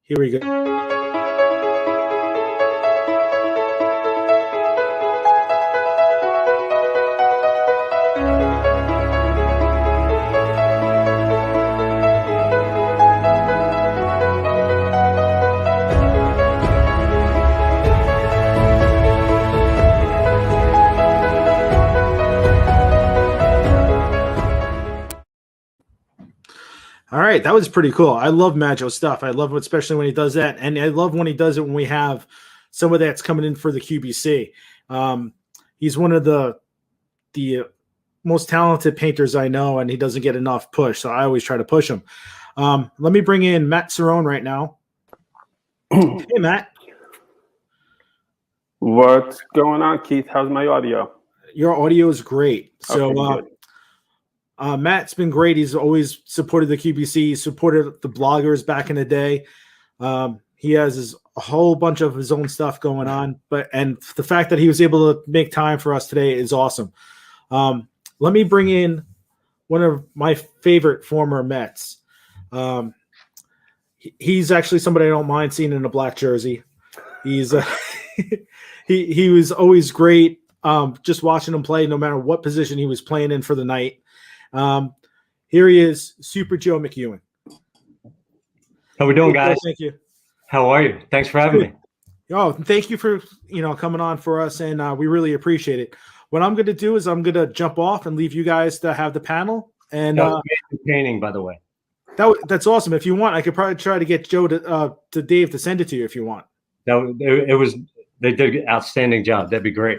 Here we go. All right, that was pretty cool. I love Maggio's stuff. I love it, especially when he does that, and I love when he does it when we have some of that's coming in for the QBC. He's one of the most talented painters I know, and he doesn't get enough push, so I always try to push him. Let me bring in Matt Cerrone right now. Hey, Matt. What's going on, Keith? How's my audio? Your audio is great. So. Okay, Matt's been great. He's always supported the QBC. He supported the bloggers back in the day. He has a whole bunch of his own stuff going on, and the fact that he was able to make time for us today is awesome. Let me bring in one of my favorite former Mets. He's actually somebody I don't mind seeing in a black jersey. He's he was always great. Just watching him play, no matter what position he was playing in for the night. Here he is, Super Joe McEwing. How we doing, guys? Thank you. How are you? Thanks for having me. Oh, thank you for coming on for us, and we really appreciate it. What I'm going to do is I'm going to jump off and leave you guys to have the panel. And painting, by the way. That's awesome. If you want, I could probably try to get Joe to Dave to send it to you if you want. They did an outstanding job. That'd be great.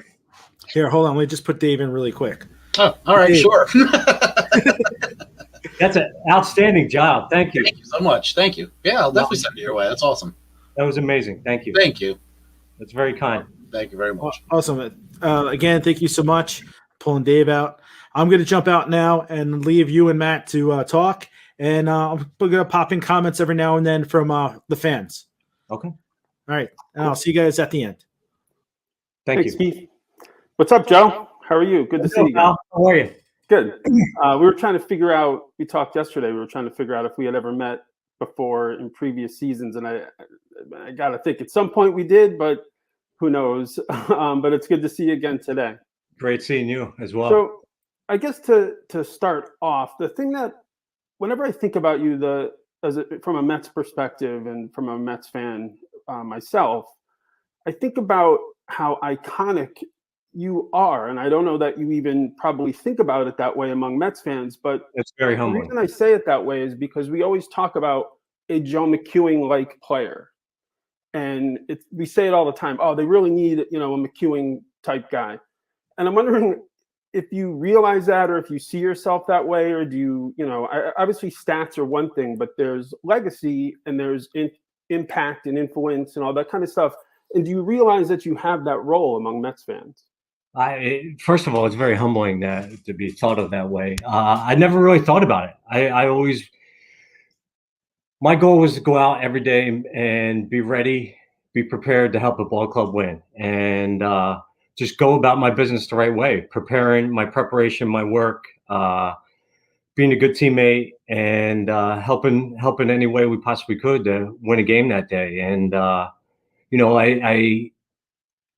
Here, hold on. Let me just put Dave in really quick. Oh, all right, Dave. Sure. That's an outstanding job. Thank you. Thank you so much. Thank you. Yeah, I'll definitely send it your way. That's awesome. That was amazing. Thank you. Thank you. That's very kind. Thank you very much. Awesome. Again, thank you so much. Pulling Dave out. I'm going to jump out now and leave you and Matt to talk. And I'm going to pop in comments every now and then from the fans. Okay. All right. And I'll see you guys at the end. Thanks, you. Keith. What's up, Joe? How are you? Good to see you. How are you? Good. We were trying to figure out, we talked yesterday, we were trying to figure out if we had ever met before in previous seasons. And I got to think at some point we did, but who knows? But it's good to see you again today. Great seeing you as well. So I guess to start off, the thing that whenever I think about you, from a Mets perspective and from a Mets fan myself, I think about how iconic you are, and I don't know that you even probably think about it that way among Mets fans, but it's very humbling. The reason I say it that way is because we always talk about a Joe McEwing-like player, and we say it all the time. Oh, they really need a McEwing type guy, and I'm wondering if you realize that, or if you see yourself that way, or do you obviously stats are one thing, but there's legacy and there's impact and influence and all that kind of stuff. And do you realize that you have that role among Mets fans? First of all, it's very humbling to be thought of that way. I never really thought about it. My goal was to go out every day and be ready, be prepared to help a ball club win, and just go about my business the right way, my preparation, my work, being a good teammate, and helping any way we possibly could to win a game that day. And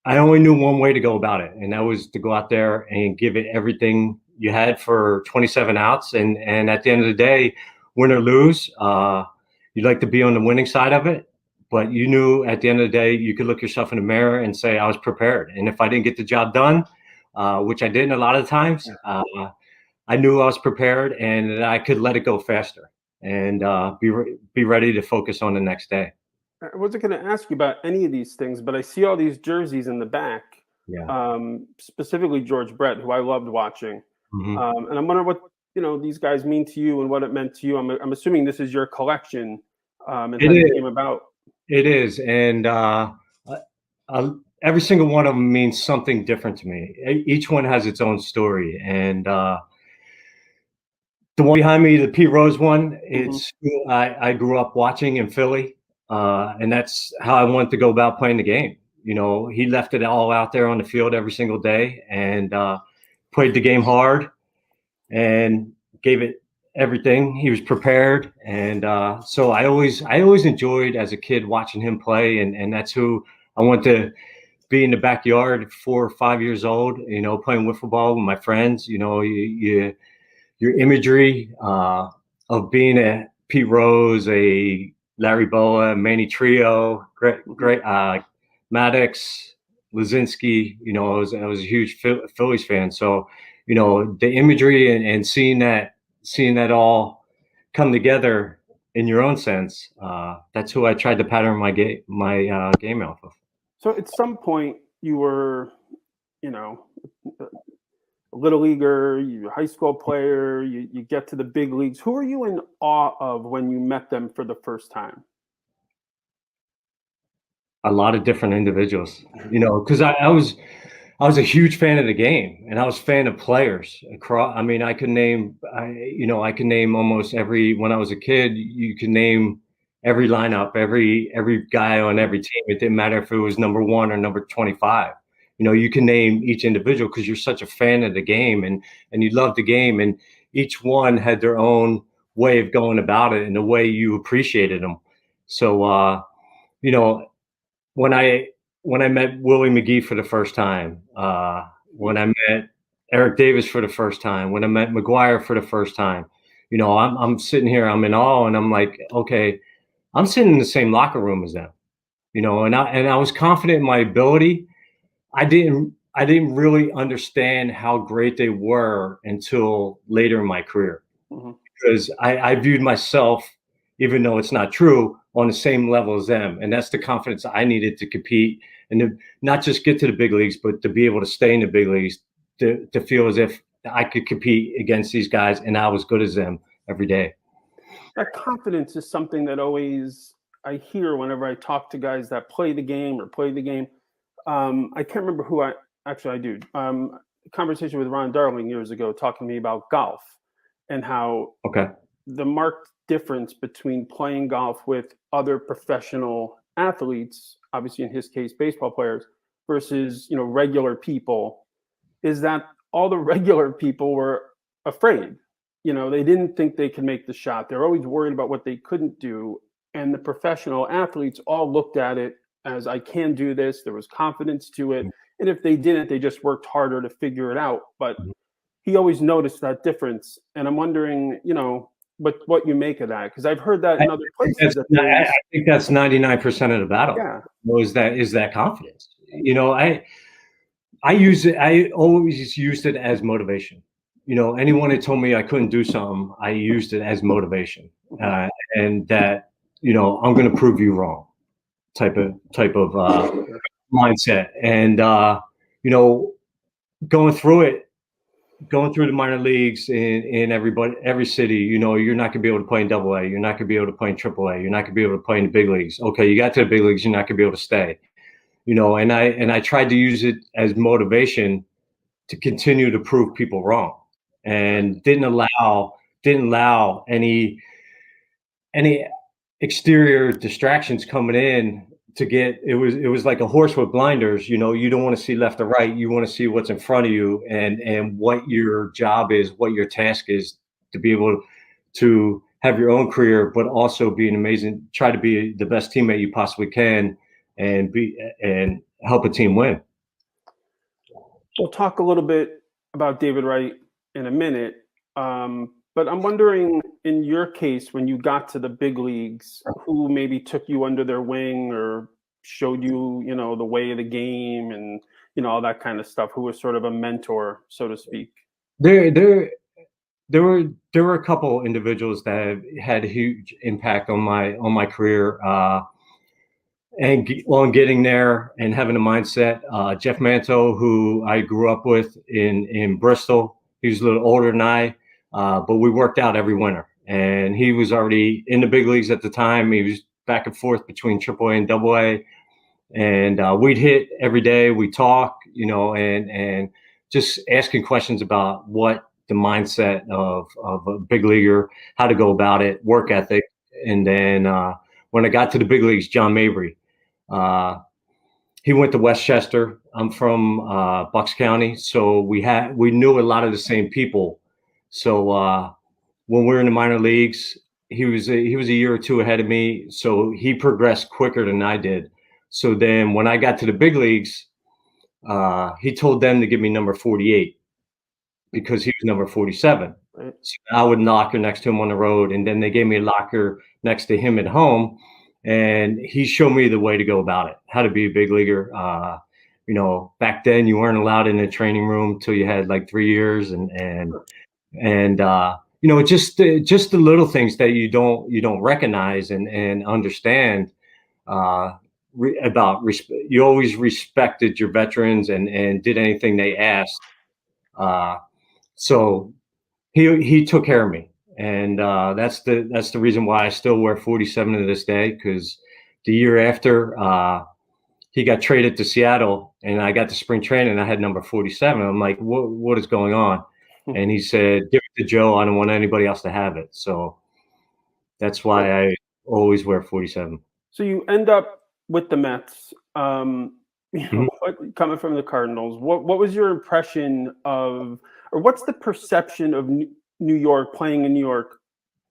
I only knew one way to go about it, and that was to go out there and give it everything you had for 27 outs. And at the end of the day, win or lose, you'd like to be on the winning side of it. But you knew at the end of the day, you could look yourself in the mirror and say, I was prepared. And if I didn't get the job done, which I didn't a lot of times, I knew I was prepared and that I could let it go faster and be ready to focus on the next day. I wasn't going to ask you about any of these things, but I see all these jerseys in the back, specifically George Brett, who I loved watching. Mm-hmm. And I'm wondering what these guys mean to you and what it meant to you. I'm assuming this is your collection and how it came about. It is, and every single one of them means something different to me. Each one has its own story, and the one behind me, the Pete Rose one, it's I grew up watching in Philly. And that's how I wanted to go about playing the game. He left it all out there on the field every single day and played the game hard and gave it everything. He was prepared, and so I always enjoyed as a kid watching him play, and that's who I went to be in the backyard at 4 or 5 years old. You know, playing wiffle ball with my friends. You know, your imagery of being a Pete Rose, a Larry Boa, Manny Trio, great Maddox, Lazinski. You know, I was a huge Phillies fan, so you know the imagery and seeing that all come together in your own sense. That's who I tried to pattern my game off of. So at some point you were, you know, a little leaguer, you're a high school player, you get to the big leagues. Who are you in awe of when you met them for the first time? A lot of different individuals, you know, because I was a huge fan of the game, and I was a fan of players across. I mean, I can name almost every. When I was a kid, you can name every lineup, every guy on every team. It didn't matter if it was number 1 or number 25. You know, you can name each individual because you're such a fan of the game, and you love the game, and each one had their own way of going about it and the way you appreciated them. So, you know, when I met Willie McGee for the first time, when I met Eric Davis for the first time, when I met McGuire for the first time, you know, I'm sitting here, I'm in awe, and I'm like, okay, I'm sitting in the same locker room as them, you know, and I was confident in my ability. I didn't really understand how great they were until later in my career, because I viewed myself, even though it's not true, on the same level as them. And that's the confidence I needed to compete and to not just get to the big leagues, but to be able to stay in the big leagues, to feel as if I could compete against these guys and I was good as them every day. That confidence is something that always I hear whenever I talk to guys that play the game or play the game. I can't remember who I do. A conversation with Ron Darling years ago talking to me about golf and how the marked difference between playing golf with other professional athletes, obviously in his case baseball players, versus, you know, regular people, is that all the regular people were afraid. You know, they didn't think they could make the shot. They're always worried about what they couldn't do. And the professional athletes all looked at it as, I can do this. There was confidence to it. And if they didn't, they just worked harder to figure it out. But he always noticed that difference. And I'm wondering, you know, what you make of that, because I've heard that in other places. I think that's 99% of the battle. Yeah, is that confidence. You know, I always used it as motivation. You know, anyone that told me I couldn't do something, I used it as motivation, and that, you know, I'm going to prove you wrong, type of mindset. And you know, going through the minor leagues in every city, you know, you're not going to be able to play in AA. You're not going to be able to play in AAA. You're not going to be able to play in the big leagues. Okay, you got to the big leagues, you're not going to be able to stay. You know, and I tried to use it as motivation to continue to prove people wrong, and didn't allow any exterior distractions coming in to get. It was like a horse with blinders. You know, you don't want to see left or right. You want to see what's in front of you, and what your job is, what your task is, to be able to have your own career, but also try to be the best teammate you possibly can, and help a team win. We'll talk a little bit about David Wright in a minute. But I'm wondering, in your case, when you got to the big leagues, who maybe took you under their wing or showed you, you know, the way of the game and, you know, all that kind of stuff, who was sort of a mentor, so to speak? There were a couple individuals that had a huge impact on my career, and on getting there and having a mindset. Jeff Manto, who I grew up with in Bristol, he was a little older than I, but we worked out every winter. And he was already in the big leagues at the time. He was back and forth between AAA and AA, and we'd hit every day. We talk, you know, and just asking questions about what the mindset of a big leaguer, how to go about it, work ethic. And then when I got to the big leagues, John Mabry, he went to Westchester. I'm from Bucks County, so we knew a lot of the same people. So when we were in the minor leagues, he was a year or two ahead of me, so he progressed quicker than I did. So then when I got to the big leagues, he told them to give me number 48 because he was number 47. Right. So I would locker next to him on the road, and then they gave me a locker next to him at home, and he showed me the way to go about it, how to be a big leaguer. You know, back then you weren't allowed in the training room till you had like 3 years, and you know, just the little things that you don't recognize and understand about respect. You always respected your veterans and did anything they asked. So he took care of me, and that's the reason why I still wear 47 to this day. Because the year after he got traded to Seattle, and I got to spring training, and I had number 47. I'm like, what is going on? And he said, give it to Joe. I don't want anybody else to have it. So that's why I always wear 47. So you end up with the Mets. You know, coming from the Cardinals, what was your impression of, or what's the perception of New York, playing in New York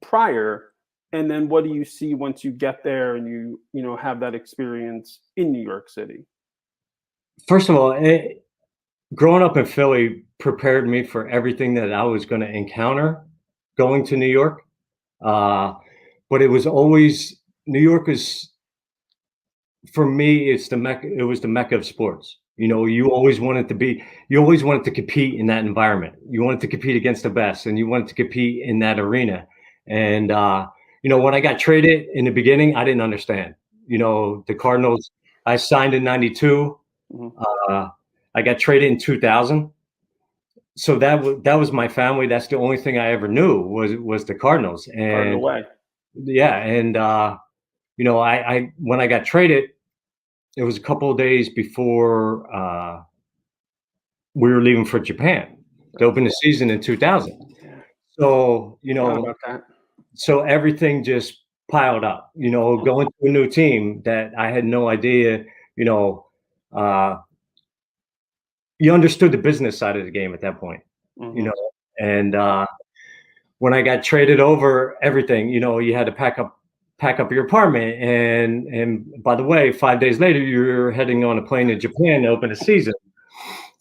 prior, and then what do you see once you get there and you know have that experience in New York City? First of all, growing up in Philly prepared me for everything that I was going to encounter going to New York. But it was always, New York is, for me, it's the Mecca. It was the Mecca of sports. You know, you always wanted to compete in that environment. You wanted to compete against the best, and you wanted to compete in that arena. And you know, when I got traded in the beginning, I didn't understand. You know, the Cardinals, I signed in '92. I got traded in 2000. So that was my family. That's the only thing I ever knew was the Cardinals. And Cardinal way. yeah, and you know, I when I got traded, it was a couple of days before we were leaving for Japan to open the season in 2000. So, you know, about that. So everything just piled up, you know, going to a new team that I had no idea, you know, you understood the business side of the game at that point, you know, and when I got traded over, everything, you know, you had to pack up your apartment, and by the way, 5 days later, you're heading on a plane to Japan to open a season.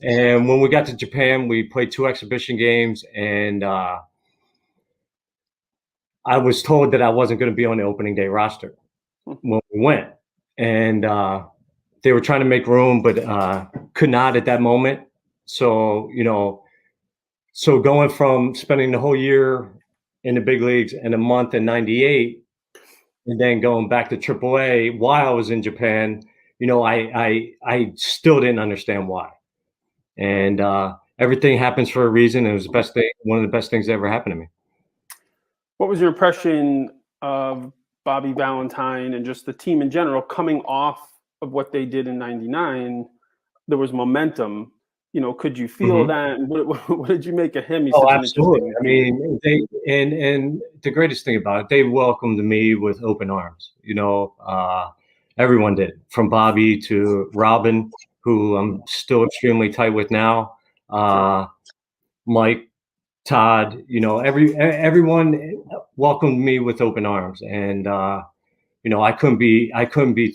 And when we got to Japan, we played 2 exhibition games, and I was told that I wasn't going to be on the opening day roster when we went, and they were trying to make room, but could not at that moment. So, you know, so going from spending the whole year in the big leagues and a month in '98, and then going back to AAA while I was in Japan, you know, I still didn't understand why. And everything happens for a reason. It was the best thing, one of the best things that ever happened to me. What was your impression of Bobby Valentine and just the team in general coming off of what they did in '99? There was momentum. You know, could you feel that? And what did you make of him? He's Oh, absolutely. I mean, and the greatest thing about it, they welcomed me with open arms. You know, everyone did, from Bobby to Robin, who I'm still extremely tight with now, Mike, Todd. You know, everyone welcomed me with open arms, and you know, I couldn't be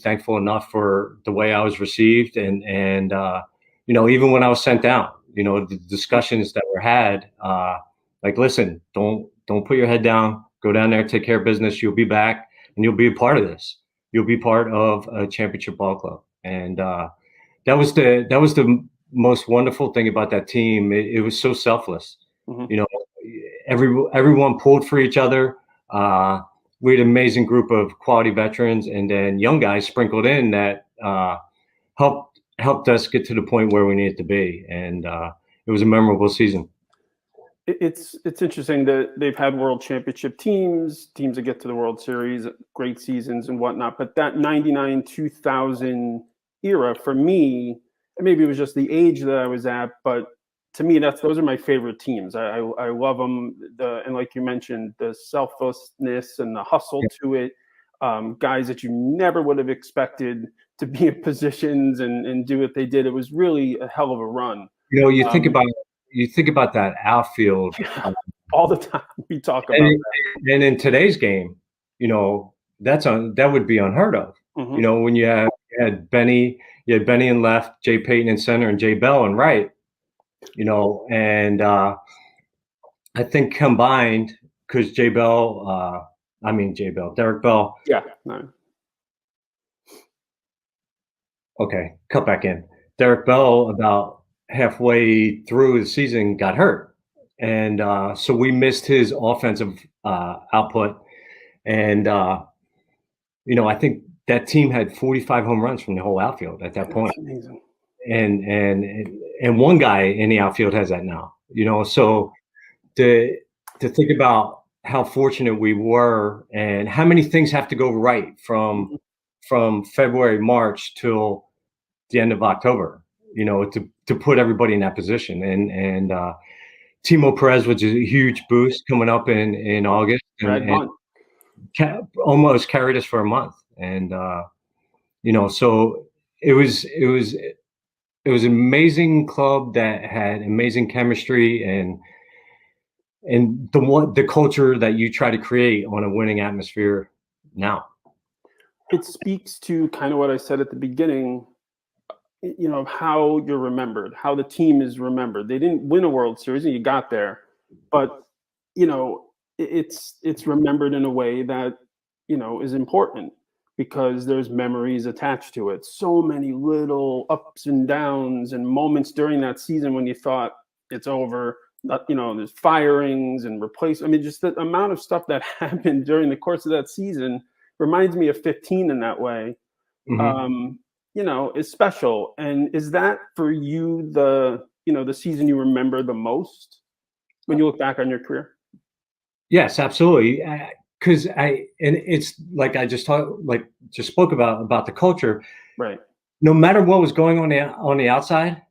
thankful enough for the way I was received, and you know, even when I was sent down, you know, the discussions that were had, like, listen, don't put your head down, go down there, take care of business. You'll be back, and you'll be a part of this. You'll be part of a championship ball club, and that was the most wonderful thing about that team. It was so selfless. You know, everyone pulled for each other. We had an amazing group of quality veterans, and then young guys sprinkled in that helped us get to the point where we needed to be, and it was a memorable season. It's interesting that they've had world championship teams that get to the World Series, great seasons and whatnot, but that '99-2000 era, for me, maybe it was just the age that I was at, but to me, those are my favorite teams. I love them. And like you mentioned, the selflessness and the hustle to it. Guys that you never would have expected to be in positions and do what they did. It was really a hell of a run. You know, you think about that outfield. all the time. We talk about that. And in today's game, that would be unheard of. Mhm. When you had Benny in left, Jay Payton in center, and Jay Bell in right. And I think combined, because Derek Bell. Yeah. No. Okay, cut back in. Derek Bell, about halfway through the season, got hurt. And so we missed his offensive output. And, I think that team had 45 home runs from the whole outfield at that point. That's amazing. And one guy in the outfield has that now. So to think about how fortunate we were and how many things have to go right from February, March till the end of October, to put everybody in that position. And Timo Perez was a huge boost coming up in August, and almost carried us for a month. And so it was an amazing club that had amazing chemistry and the culture that you try to create on a winning atmosphere now. It speaks to kind of what I said at the beginning, how you're remembered, how the team is remembered. They didn't win a World Series and you got there, but it's remembered in a way that is important because there's memories attached to it. So many little ups and downs and moments during that season when you thought it's over. There's firings and replacements. I mean, just the amount of stuff that happened during the course of that season reminds me of 15 in that way. Mm-hmm. Is special. And is that for you the season you remember the most when you look back on your career? Yes, absolutely. Because it's like I just spoke about the culture. Right. No matter what was going on the outside,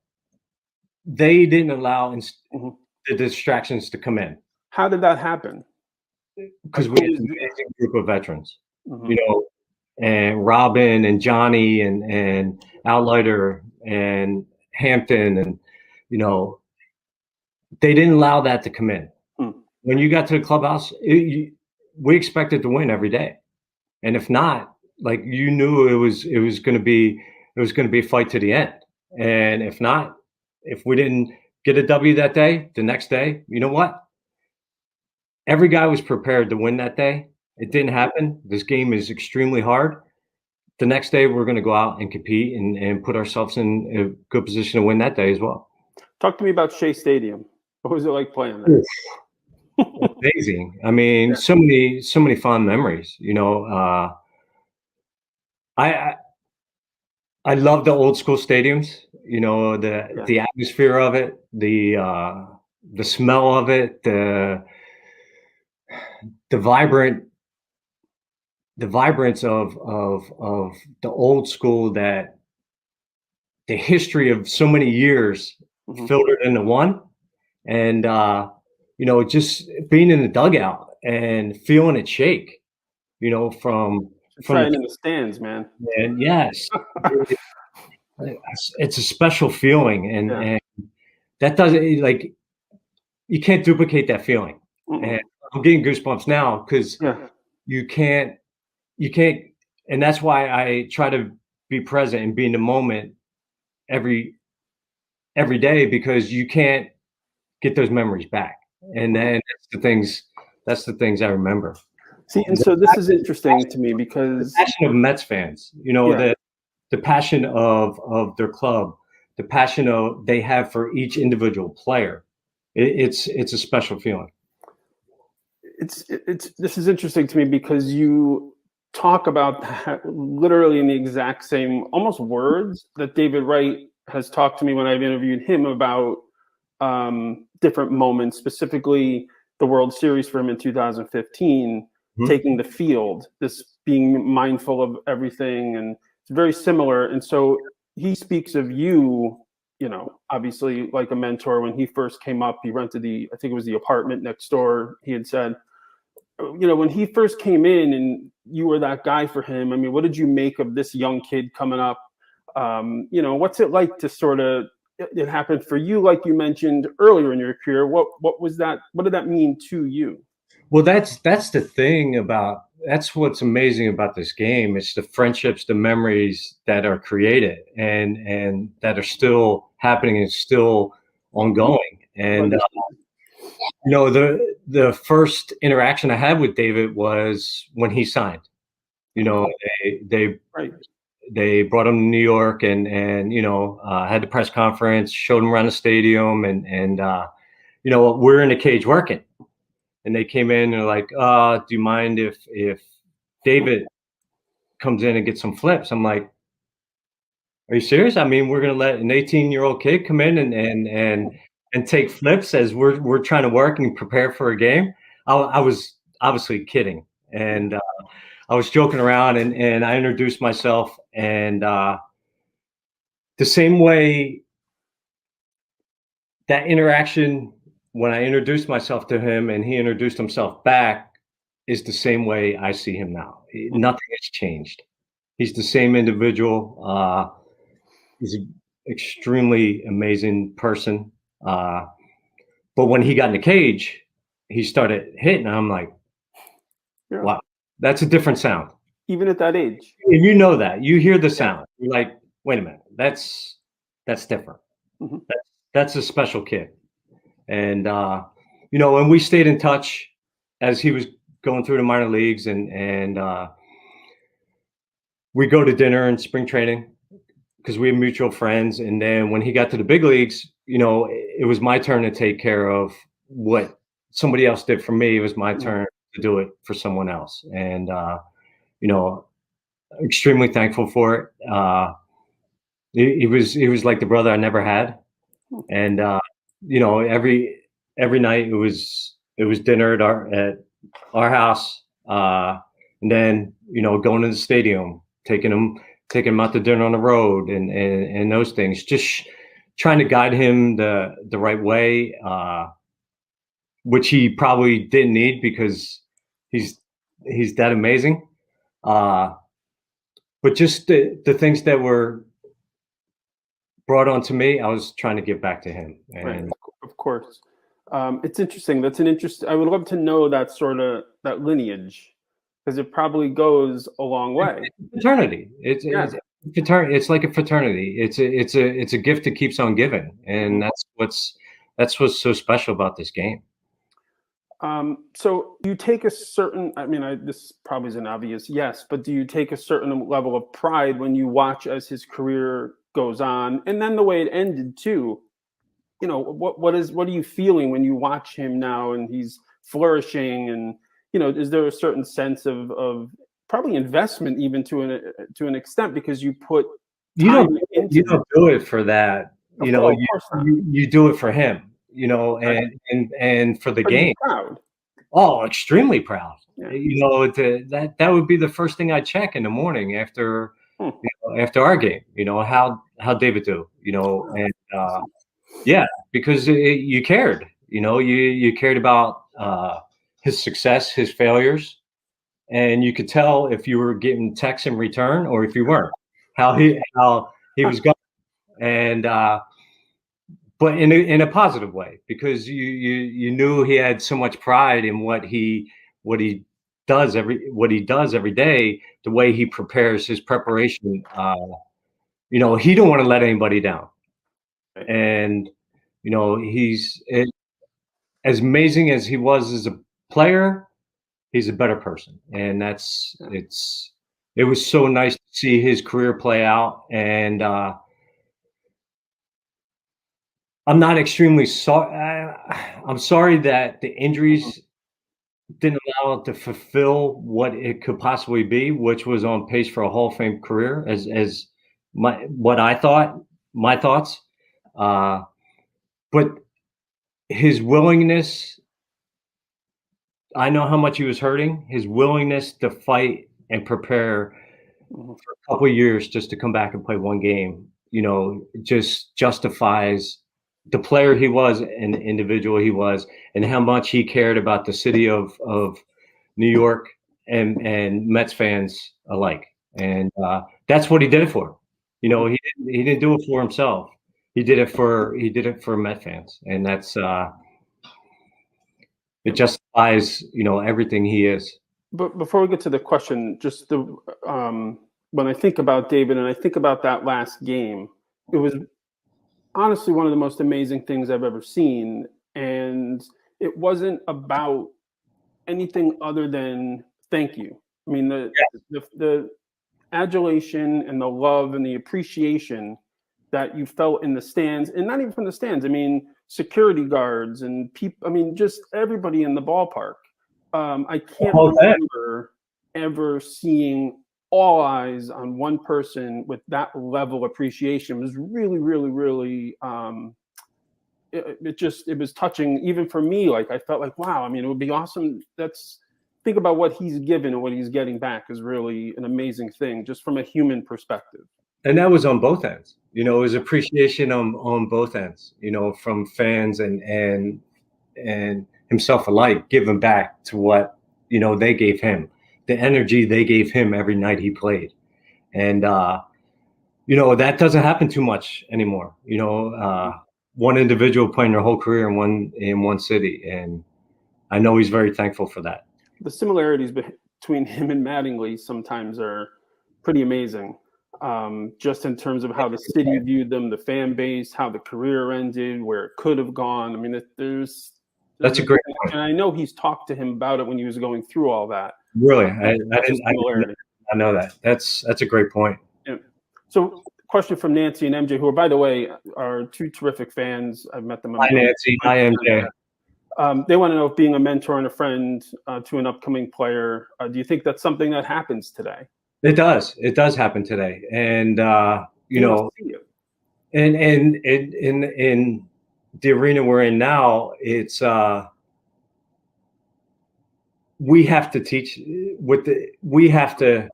they didn't allow the distractions to come in. How did that happen? Because we had an amazing group of veterans, and Robin and Johnny and Outlighter and Hampton, and they didn't allow that to come in. When you got to the clubhouse, we expected to win every day, and if not, like you knew it was going to be a fight to the end. And if not, if we didn't get a W that day, the next day, you know what? Every guy was prepared to win that day. It didn't happen. This game is extremely hard. The next day, we're going to go out and compete and put ourselves in a good position to win that day as well. Talk to me about Shea Stadium. What was it like playing there? Amazing. I mean, so many fond memories. I love the old school stadiums. The atmosphere of it, the smell of it, the vibrance of the old school, that the history of so many years filtered into one. And just being in the dugout and feeling it shake, from in the stands, man. And yes, it's a special feeling, and that doesn't, you can't duplicate that feeling. And I'm getting goosebumps now because you can't, and that's why I try to be present and be in the moment every day, because you can't get those memories back. And then that's the things I remember. See, and so this is interesting to me because the passion of Mets fans, the passion of their club, the passion they have for each individual player. It's a special feeling. This is interesting to me because you talk about that literally in the exact same almost words that David Wright has talked to me when I've interviewed him about different moments, specifically the World Series for him in 2015, taking the field, this being mindful of everything, and it's very similar. And so he speaks of you, obviously like a mentor. When he first came up, he rented I think it was the apartment next door. He had said, when he first came in and you were that guy for him, I mean, what did you make of this young kid coming up? What's it like to sort of it happened for you, like you mentioned earlier in your career. What was that? What did that mean to you? Well, that's the thing about that's what's amazing about this game. It's the friendships, the memories that are created and that are still happening and still ongoing. And the first interaction I had with David was when he signed. You know, they Right. they brought him to New York and had the press conference, showed him around the stadium, and we're in the cage working. And they came in and they're like, do you mind if David comes in and gets some flips? I'm like, are you serious? I mean, we're gonna let an 18-year-old kid come in and take flips as we're trying to work and prepare for a game? I was obviously kidding, and I was joking around, and I introduced myself, and the same way that interaction when I introduced myself to him and he introduced himself back is the same way I see him now. Nothing has changed. He's the same individual. He's an extremely amazing person. But when he got in the cage, he started hitting. I'm like, wow, that's a different sound. Even at that age. And you know that. You hear the sound. You're like, wait a minute, that's different. Mm-hmm. That's a special kid. And and we stayed in touch as he was going through the minor leagues, and we go to dinner in spring training because we have mutual friends. And then when he got to the big leagues, it was my turn to take care of what somebody else did for me. It was my turn to do it for someone else. And extremely thankful for it. He was like the brother I never had. And every night it was dinner at our house, and then going to the stadium, taking him out to dinner on the road, and those things, just trying to guide him the right way, which he probably didn't need because he's that amazing, but just the things that were brought on to me, I was trying to give back to him. And right, of course. It's interesting. That's an interest. I would love to know that that lineage, because it probably goes a long way. Fraternity. It's fraternity. It's like a fraternity. It's a gift that keeps on giving, and that's what's so special about this game. So you take a certain. I mean, this probably is an obvious yes, but do you take a certain level of pride when you watch as his career goes on, and then the way it ended too? What are you feeling when you watch him now and he's flourishing? And is there a certain sense of probably investment even to an extent, because you put time into you don't do it for that. You do it for him. And for the game. Proud. Oh, extremely proud. Yeah. That would be the first thing I check in the morning after after our game. How David do. And because you cared. You cared about his success, his failures, and you could tell if you were getting texts in return or if you weren't. How he was going, and but in a positive way, because you knew he had so much pride in what he does every day, the way he prepares his preparation. He don't want to let anybody down, and he's as amazing as he was as a player. He's a better person, and it was so nice to see his career play out. And I'm not extremely sorry. I'm sorry that the injuries didn't allow it to fulfill what it could possibly be, which was on pace for a Hall of Fame career, as my thoughts. But his willingness, I know how much he was hurting. His willingness to fight and prepare for a couple of years just to come back and play one game, just justifies the player he was and the individual he was, and how much he cared about the city of New York and Mets fans alike. And that's what he did it for. He didn't do it for himself. he did it for Met fans, and that's it justifies, you know, everything he is. But before we get to the question, just the when I think about David and I think about that last game, it was honestly one of the most amazing things I've ever seen, and it wasn't about anything other than thank you. I mean, the adulation and the love and the appreciation that you felt in the stands, and not even from the stands. I mean, security guards and people. I mean, just everybody in the ballpark. I can't remember ever seeing all eyes on one person with that level of appreciation. It was really, really, really. It was touching even for me. Like I felt like, wow. I mean, it would be awesome. Think about what he's given and what he's getting back is really an amazing thing, just from a human perspective. And that was on both ends. You know, it was appreciation on both ends. You know, from fans and himself alike, giving back to what, you know, they gave him, the energy they gave him every night he played. And you know, that doesn't happen too much anymore. You know, one individual playing their whole career in one city, and I know he's very thankful for that. The similarities between him and Mattingly sometimes are pretty amazing. Just in terms of how the city viewed them, the fan base, how the career ended, where it could have gone. I mean, that's a great point. And I know he's talked to him about it when he was going through all that. Really, I know that. That's a great point. Yeah. So, question from Nancy and MJ, who are, by the way, are two terrific fans. I've met them. Hi, Nancy. Hi, MJ. They want to know if being a mentor and a friend to an upcoming player, do you think that's something that happens today? It does. It does happen today, and you know, and in the arena we're in now, it's we have to teach we have to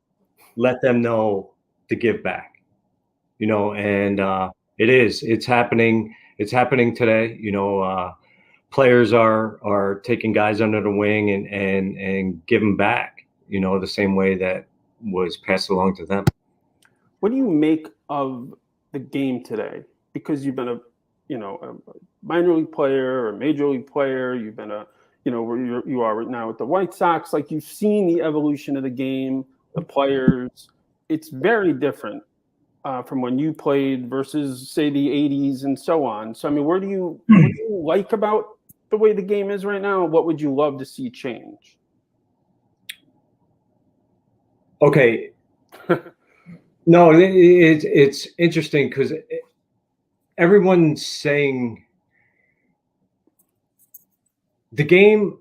let them know to give back, you know, and it's happening. It's happening today. You know, players are taking guys under the wing and giving back, you know, the same way that was passed along to them. What do you make of the game today? Because you've been a minor league player or a major league player, you've been where you are right now with the White Sox. Like, you've seen the evolution of the game, the players. It's very different from when you played versus, say, the 80s and so on. So, I mean, what do you like about the way the game is right now? What would you love to see change? Okay. No, it's interesting because everyone's saying the game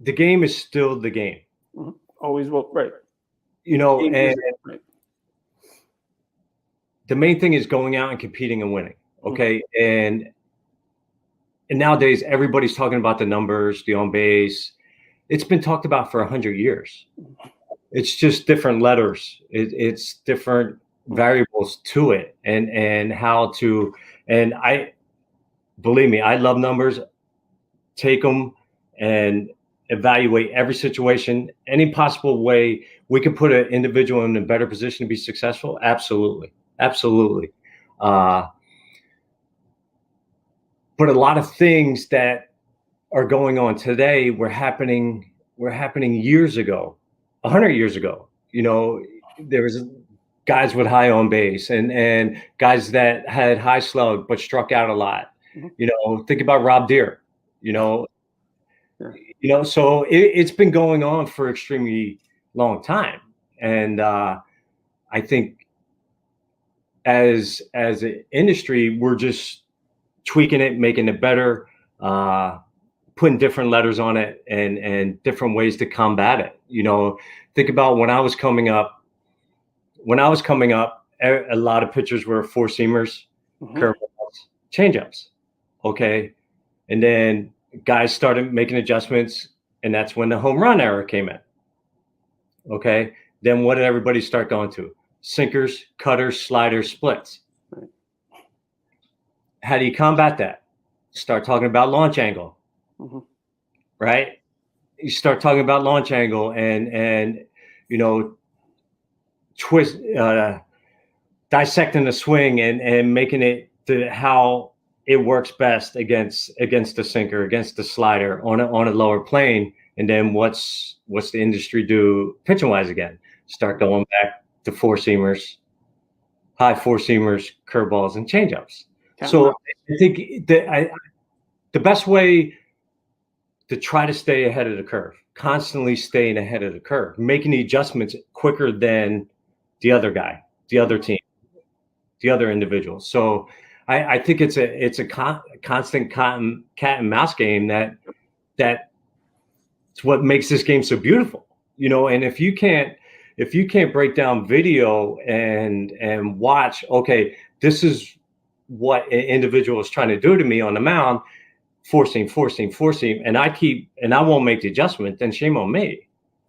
is still the game. Mm-hmm. Always will, right. You know, and right. The main thing is going out and competing and winning. Okay. Mm-hmm. And nowadays everybody's talking about the numbers, the on base. It's been talked about for 100 years. It's just different letters. It's different variables to it, and how to. And believe me, I love numbers. Take them and evaluate every situation, any possible way we can put an individual in a better position to be successful. Absolutely, absolutely. But a lot of things that are going on today were happening years ago. 100 years ago, you know, there was guys with high on base and guys that had high slug but struck out a lot. Mm-hmm. You know, think about Rob Deere. You know, so it's been going on for extremely long time, and I think as an industry, we're just tweaking it, making it better, putting different letters on it and different ways to combat it. You know, think about when I was coming up, a lot of pitchers were four-seamers, mm-hmm. curveballs, changeups. Okay. And then guys started making adjustments, and that's when the home run era came in. Okay. Then what did everybody start going to? Sinkers, cutters, sliders, splits. Right. How do you combat that? Start talking about launch angle. Mm-hmm. Right? You start talking about launch angle and you know, twist, dissecting the swing and making it how it works best against the sinker, against the slider on a lower plane, and then what's the industry do pitching wise again? Start going back to four seamers, high four seamers, curveballs, and changeups. So I think the best way to try to stay ahead of the curve, constantly staying ahead of the curve, making the adjustments quicker than the other guy, the other team, the other individual. So I think it's a constant cat and mouse game that's what makes this game so beautiful, and if you can't break down video and watch, okay, this is what an individual is trying to do to me on the mound, four seam, and I won't make the adjustment, then shame on me.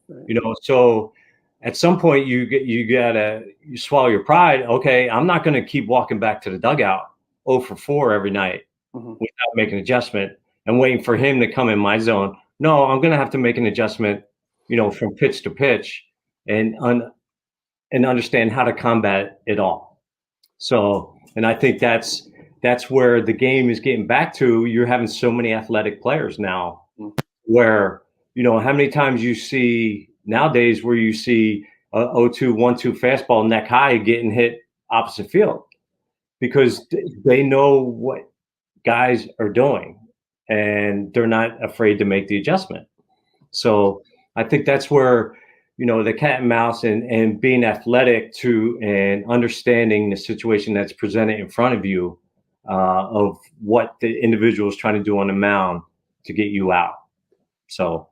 Right. So at some point you gotta swallow your pride. Okay, I'm not going to keep walking back to the dugout 0 for 4 every night without making an adjustment and waiting for him to come in my zone. No, I'm going to have to make an adjustment, from pitch to pitch and understand how to combat it all. So, and I think that's where the game is getting back to. You're having so many athletic players now where, how many times you see nowadays where you see a 0-2, 1-2 fastball neck high getting hit opposite field because they know what guys are doing and they're not afraid to make the adjustment. So I think that's where, the cat and mouse and being athletic and understanding the situation that's presented in front of you of what the individual is trying to do on the mound to get you out. So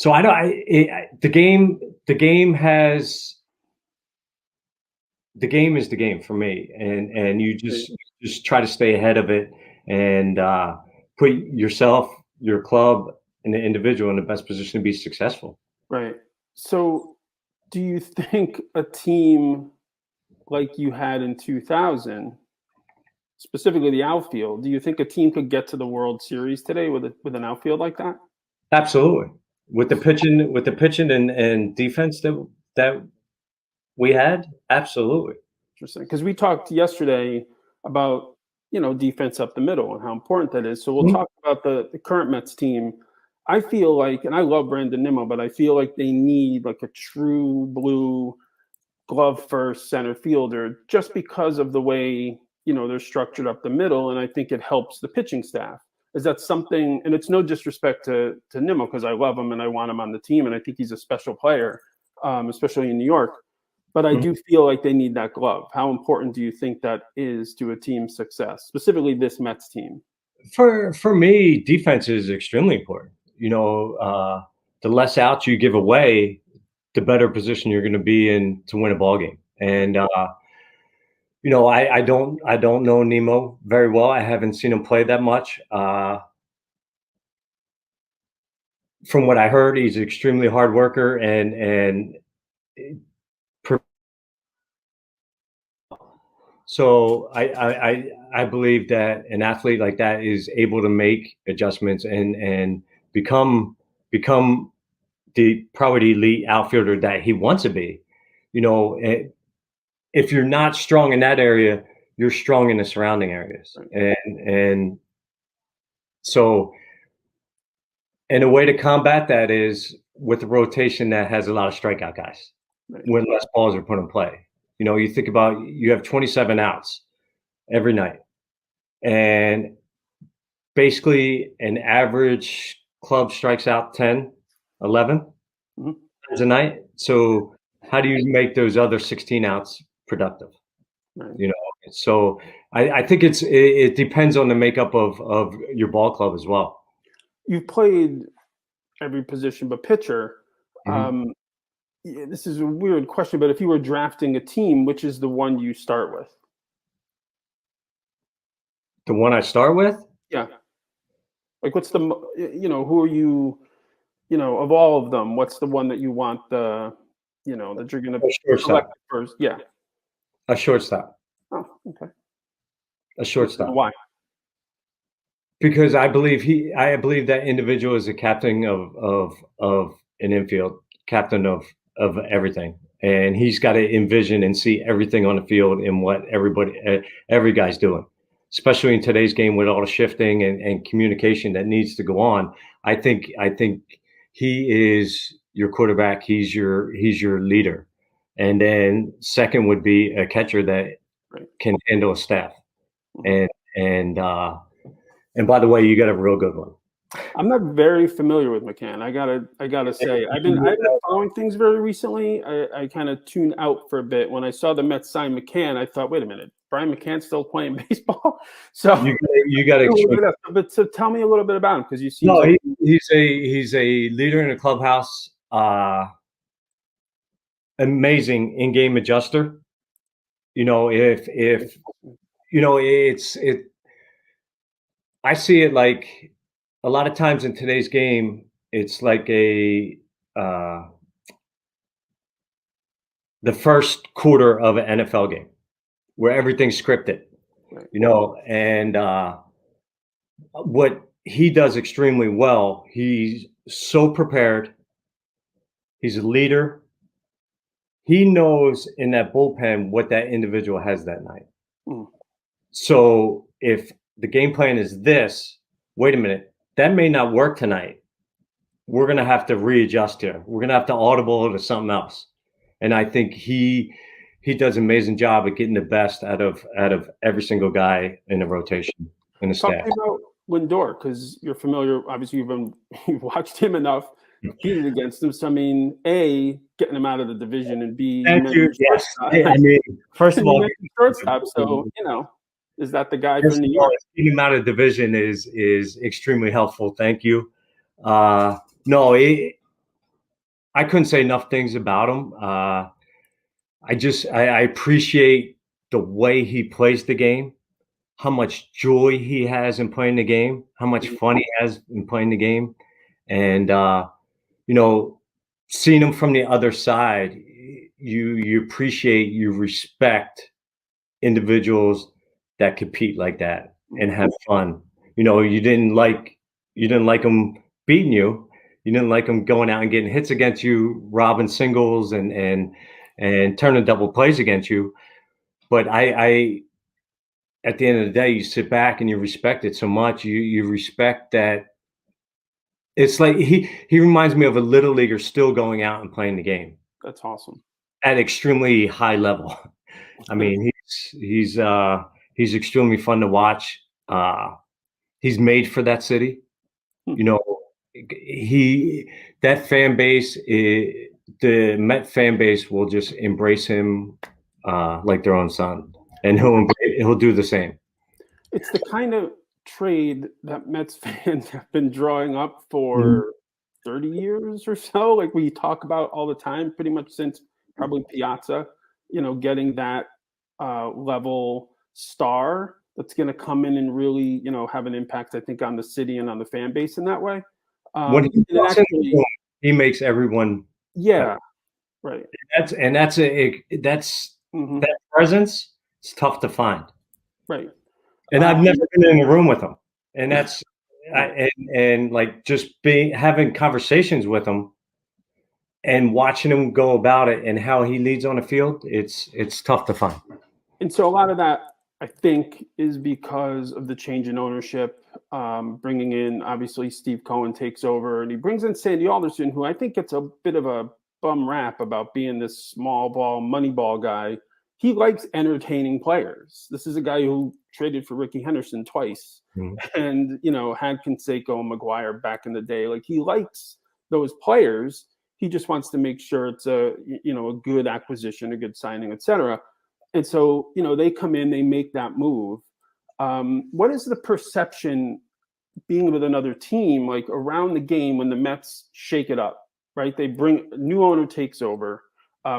the game is the game for me, and you just try to stay ahead of it and put yourself, your club, and the individual in the best position to be successful. Right. So do you think a team like you had in 2000, specifically the outfield, do you think a team could get to the World Series today with an outfield like that? Absolutely. With the pitching and defense that we had, absolutely. Interesting. Because we talked yesterday about, defense up the middle and how important that is. So we'll talk about the current Mets team. I feel like, and I love Brandon Nimmo, but I feel like they need like a true blue glove first center fielder just because of the way, they're structured up the middle. And I think it helps the pitching staff. Is that something, and it's no disrespect to Nimmo because I love him and I want him on the team and I think he's a special player, especially in New York. But I do feel like they need that glove. How important do you think that is to a team's success, specifically this Mets team? For me, defense is extremely important. The less outs you give away, the better position you're going to be in to win a ball game. And I don't know Nimmo very well. I haven't seen him play that much. From what I heard, he's an extremely hard worker and so I believe that an athlete like that is able to make adjustments and become probably the elite outfielder that he wants to be. If you're not strong in that area, you're strong in the surrounding areas. And so, and a way to combat that is with a rotation that has a lot of strikeout guys when less balls are put in play. You think about, you have 27 outs every night, and basically an average club strikes out 10, 11 times a night. So how do you make those other 16 outs productive? Right. So I think it depends on the makeup of your ball club as well. You've played every position but pitcher. This is a weird question, but if you were drafting a team, which is the one you start with? The one I start with? Yeah. Like, what's the, who are you, of all of them, what's the one that you want that you're going to select first? Yeah. A shortstop. Oh, okay. A shortstop. Why? Because I believe that individual is a captain of an infield, captain of everything, and he's got to envision and see everything on the field and what every guy's doing, especially in today's game with all the shifting and communication that needs to go on. I think he is your quarterback. He's your leader. And then second would be a catcher that can handle a staff. And by the way, you got a real good one. I'm not very familiar with McCann. I gotta say, I've been following things very recently. I kind of tuned out for a bit when I saw the Mets sign McCann. I thought, wait a minute, Brian McCann's still playing baseball. So you got to. But so tell me a little bit about him, because you see. No, he's a leader in the clubhouse. Amazing in-game adjuster. If I see it like a lot of times in today's game, it's like the first quarter of an NFL game where everything's scripted, and what he does extremely well, he's so prepared. He's a leader. He knows in that bullpen what that individual has that night. So if the game plan is this, wait a minute, that may not work tonight. We're going to have to readjust here. We're going to have to audible to something else. And I think he does an amazing job at getting the best out of every single guy in the rotation in the staff. Talk about Lindor, because you're familiar. Obviously, you've watched him enough, competed against him. So I mean, A, getting him out of the division, and B, thank you. Yes, I mean, first of all, shortstop. So is that the guy from New York? Getting him out of the division is extremely helpful. Thank you. No, I couldn't say enough things about him. I appreciate the way he plays the game, how much joy he has in playing the game, how much fun he has in playing the game. And, seeing him from the other side, you appreciate, you respect individuals that compete like that and have fun. You didn't like him beating you. You didn't like him going out and getting hits against you, robbing singles and turning double plays against you. But I at the end of the day, you sit back and you respect it so much. You respect that. It's like he reminds me of a little leaguer still going out and playing the game. That's awesome. At extremely high level. I mean, he's extremely fun to watch. He's made for that city. That fan base, the Met fan base will just embrace him like their own son, and he'll do the same. It's the kind of trade that Mets fans have been drawing up for 30 years or so. Like we talk about all the time, pretty much since probably Piazza, getting that level star that's going to come in and really, have an impact, I think, on the city and on the fan base in that way. When he makes everyone. Yeah. Right. That presence is tough to find. Right. And I've never been in a room with him, and that's like just having conversations with him and watching him go about it and how he leads on the field. It's tough to find. And so a lot of that, I think, is because of the change in ownership, bringing in, obviously, Steve Cohen takes over, and he brings in Sandy Alderson, who I think gets a bit of a bum rap about being this small ball, money ball guy. He likes entertaining players. This is a guy who traded for Ricky Henderson twice and, had Canseco and McGuire back in the day. Like, he likes those players. He just wants to make sure it's a good acquisition, a good signing, et cetera. And so, they come in, they make that move. What is the perception being with another team, like around the game when the Mets shake it up, right? They bring a new owner takes over,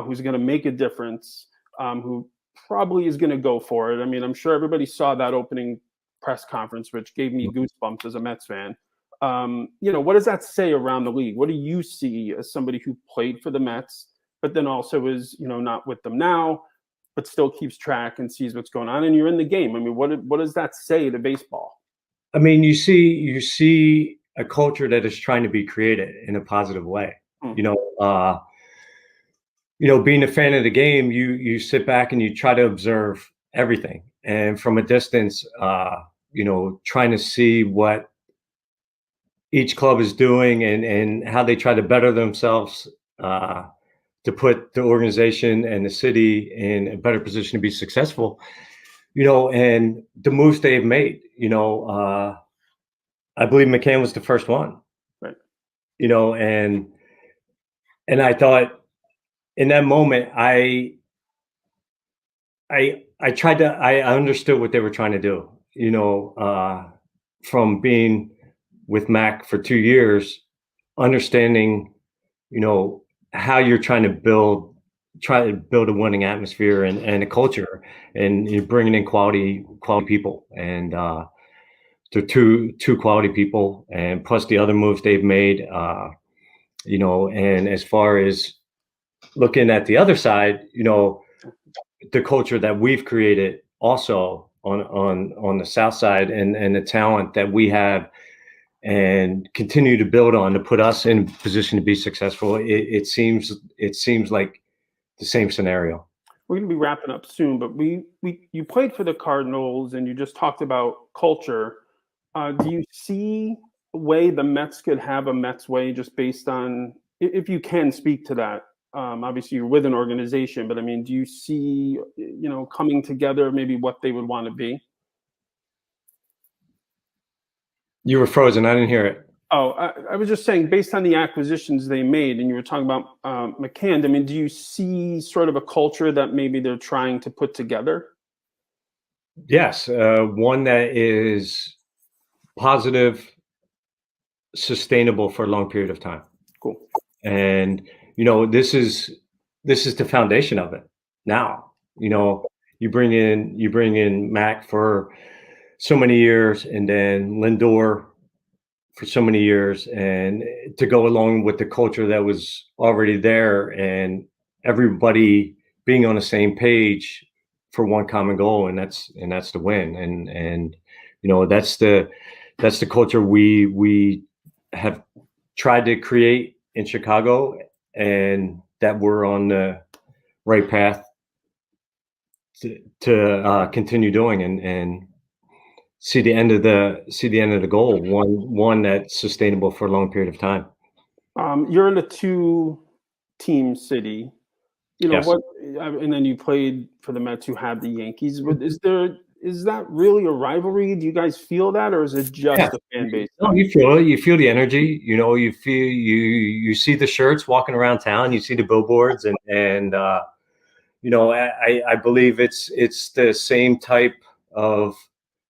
who's going to make a difference, who probably is going to go for it. I mean, I'm sure everybody saw that opening press conference, which gave me goosebumps as a Mets fan. What does that say around the league? What do you see as somebody who played for the Mets, but then also is, not with them now, but still keeps track and sees what's going on, and you're in the game? I mean, what does that say to baseball? I mean, you see a culture that is trying to be created in a positive way. being a fan of the game, you sit back and you try to observe everything, and from a distance, trying to see what each club is doing and how they try to better themselves to put the organization and the city in a better position to be successful. And the moves they've made. I believe McCann was the first one. Right. And I thought in that moment, I understood what they were trying to do, from being with Mac for 2 years, understanding, how you're trying to build a winning atmosphere and a culture, and you're bringing in quality people, and they're two quality people, and plus the other moves they've made, and as far as looking at the other side, the culture that we've created also on the South Side, and the talent that we have and continue to build on to put us in position to be successful. It seems like the same scenario. We're going to be wrapping up soon, but you played for the Cardinals, and you just talked about culture. Do you see a way the Mets could have a Mets way, just based on, if you can speak to that? Obviously, you're with an organization, but I mean, do you see, coming together, maybe what they would want to be? You were frozen. I didn't hear it. Oh, I was just saying, based on the acquisitions they made, and you were talking about McCann, I mean, do you see sort of a culture that maybe they're trying to put together? Yes, one that is positive, sustainable for a long period of time. Cool. And this is the foundation of it. Now, you bring in Mac for so many years, and then Lindor for so many years, and to go along with the culture that was already there, and everybody being on the same page for one common goal, and that's the win. And that's the culture we have tried to create in Chicago, and that we're on the right path to continue doing, and see the end of the goal, one that's sustainable for a long period of time. You're in a 2-team city, Yes. and then you played for the Mets, who had the Yankees. But is that really a rivalry? Do you guys feel that, or is it just a fan base? No, you feel it. You feel the energy. You see the shirts walking around town. You see the billboards, and I believe it's the same type of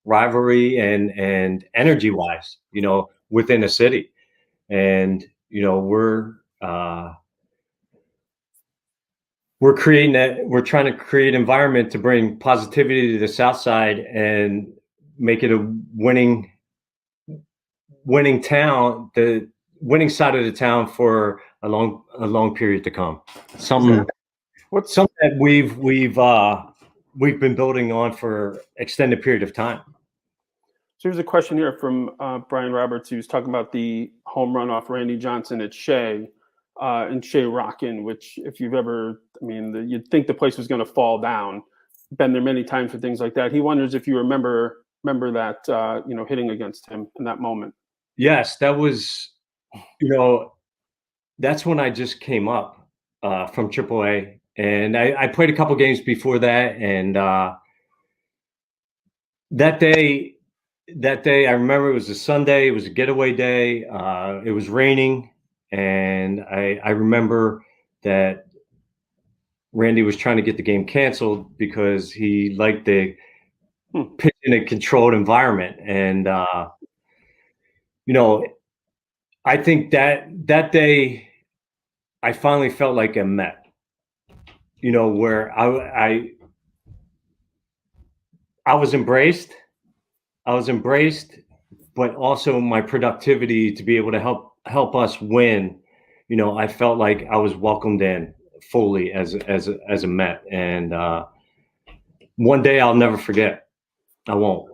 rivalry and energy wise, within a city. And we're creating that. We're trying to create an environment to bring positivity to the South Side and make it a winning town, the winning side of the town for a long period to come. Something that we've been building on for extended period of time. So here's a question here from Brian Roberts, who's talking about the home run off Randy Johnson at Shea, and Shea Rockin', which, if you've ever, you'd think the place was going to fall down. Been there many times for things like that. He wonders if you remember that, hitting against him in that moment. Yes, that was, that's when I just came up from AAA, and I played a couple games before that, and that day, I remember it was a Sunday. It was a getaway day. It was raining, and I remember that Randy was trying to get the game canceled because he liked the pitch in a controlled environment. And I think that day I finally felt like a Met. Where I was embraced. But also my productivity to be able to help us win. I felt like I was welcomed in fully as a Met, and one day I'll never forget. I won't.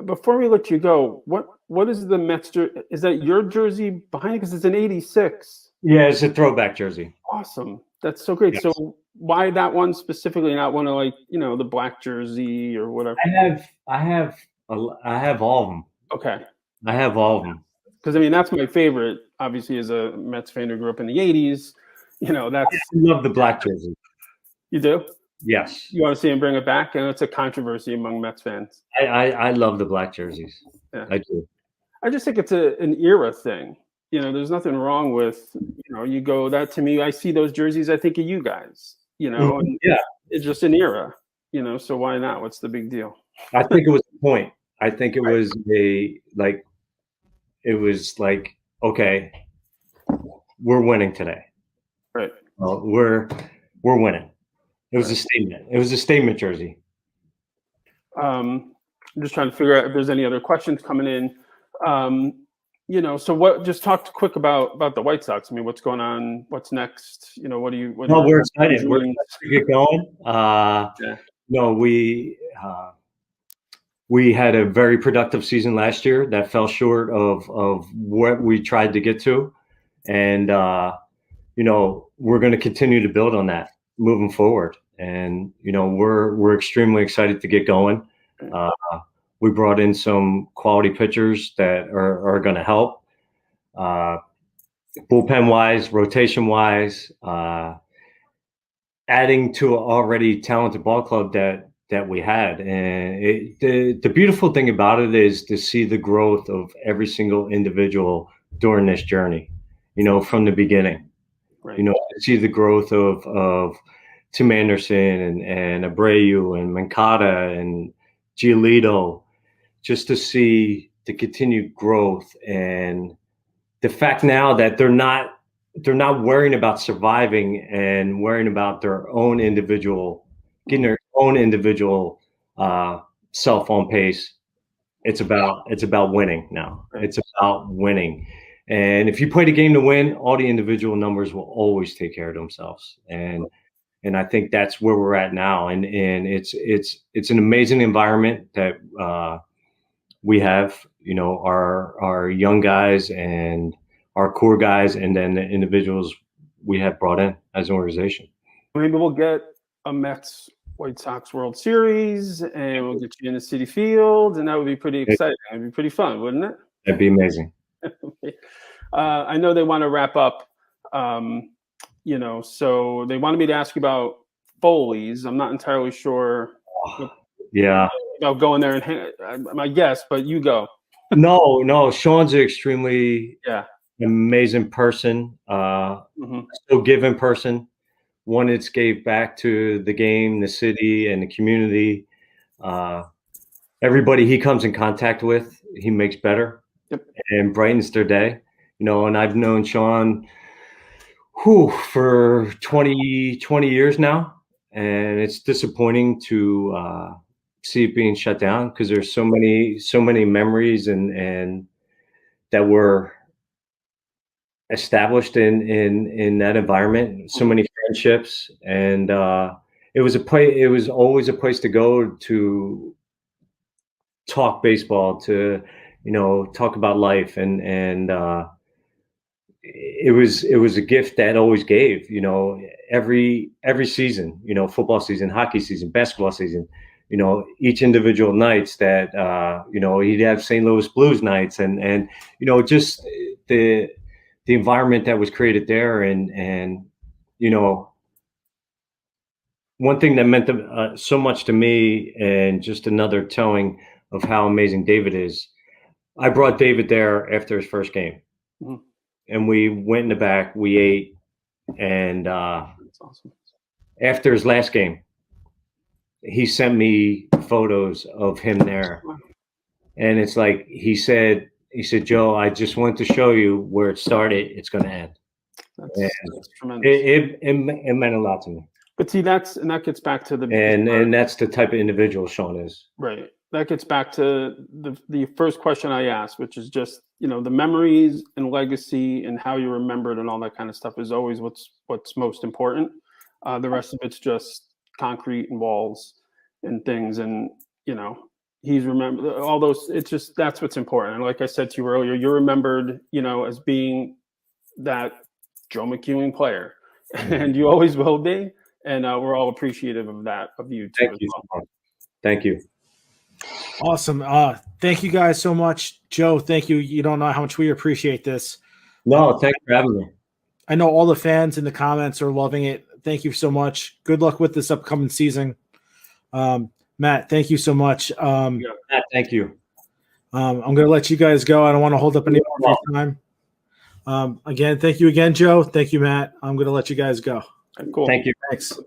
Before we let you go, what is the Mets jersey? Is that your jersey behind it? Because it's an '86. Yeah, it's a throwback jersey. Awesome. That's so great. Yes. So why that one specifically, not one of like, the black jersey or whatever? I have all of them. Okay. I have all of them. Because I mean, that's my favorite, obviously, as a Mets fan who grew up in the 80s. That's I love the black jersey. you do? Yes. You want to see him bring it back? And it's a controversy among Mets fans. I love the black jerseys. Yeah. I do. I just think it's an era thing. There's nothing wrong with, you go, that to me, I see those jerseys, I think of you guys, and Yeah. it's just an era, so why not? What's the big deal? I think it was the point. I think it was okay, we're winning today. Right. Well, we're winning. It was a statement. It was a statement jersey. I'm just trying to figure out if there's any other questions coming in. So what? Just talk quick about the White Sox. I mean, what's going on? What's next? What do you? No, we're excited. We're excited to get going. No, we had a very productive season last year that fell short of what we tried to get to, and we're going to continue to build on that moving forward. And we're extremely excited to get going. We brought in some quality pitchers that are going to help, bullpen wise, rotation wise, adding to an already talented ball club that we had. And the beautiful thing about it is to see the growth of every single individual during this journey, from the beginning. Right. To see the growth of Tim Anderson and Abreu and Mancada and Giolito, just to see the continued growth and the fact now that they're not worrying about surviving and worrying about their own individual, getting their own individual self on pace. It's about winning now. Right. It's about winning. And if you play the game to win, all the individual numbers will always take care of themselves. And I think that's where we're at now. And it's an amazing environment that we have, our young guys and our core guys, and then the individuals we have brought in as an organization. Maybe we'll get a Mets White Sox World Series, and we'll get you in the City Field, and that would be pretty exciting. It'd be pretty fun, wouldn't it? That'd be amazing. I know they want to wrap up, so they wanted me to ask you about Foley's. I'm not entirely sure. Yeah. About going there and my guess, but you go. No. Sean's an extremely amazing person. So giving person. One that's gave back to the game, the city, and the community. Everybody he comes in contact with, he makes better. Yep. And brightens their day. And I've known Sean for 20 years now. And it's disappointing to see it being shut down because there's so many memories and that were established in that environment, so many friendships, and it was always a place to go to talk baseball, to talk about life, and it was a gift that always gave, every season, football season, hockey season, basketball season, each individual nights that he'd have St. Louis Blues nights, and just the environment that was created there, and one thing that meant so much to me, and just another telling of how amazing David is. I brought David there after his first game, and we went in the back, we ate, and That's awesome. After his last game, he sent me photos of him there, and it's like he said, Joe, I just want to show you where it started. It's going to end. That's tremendous. It meant a lot to me. But see, that gets back to the and that's the type of individual Sean is. Right. That gets back to the first question I asked, which is just the memories and legacy and how you remembered and all that kind of stuff is always what's most important. The rest of it's just concrete and walls and things, and he's remembered all those. It's just that's what's important. And like I said to you earlier, you're remembered, as being that Joe McEwing player. and you always will be. And we're all appreciative of that, of you too. Thank as you well. so much. Thank you. Awesome. Thank you guys so much. Joe, thank you. You don't know how much we appreciate this. No, thanks for having me. I know all the fans in the comments are loving it. Thank you so much. Good luck with this upcoming season. Matt, thank you so much. Matt, thank you. I'm going to let you guys go. I don't want to hold up any more of your time. Again, thank you again, Joe. Thank you, Matt. I'm going to let you guys go. Cool. Thank you. Thanks.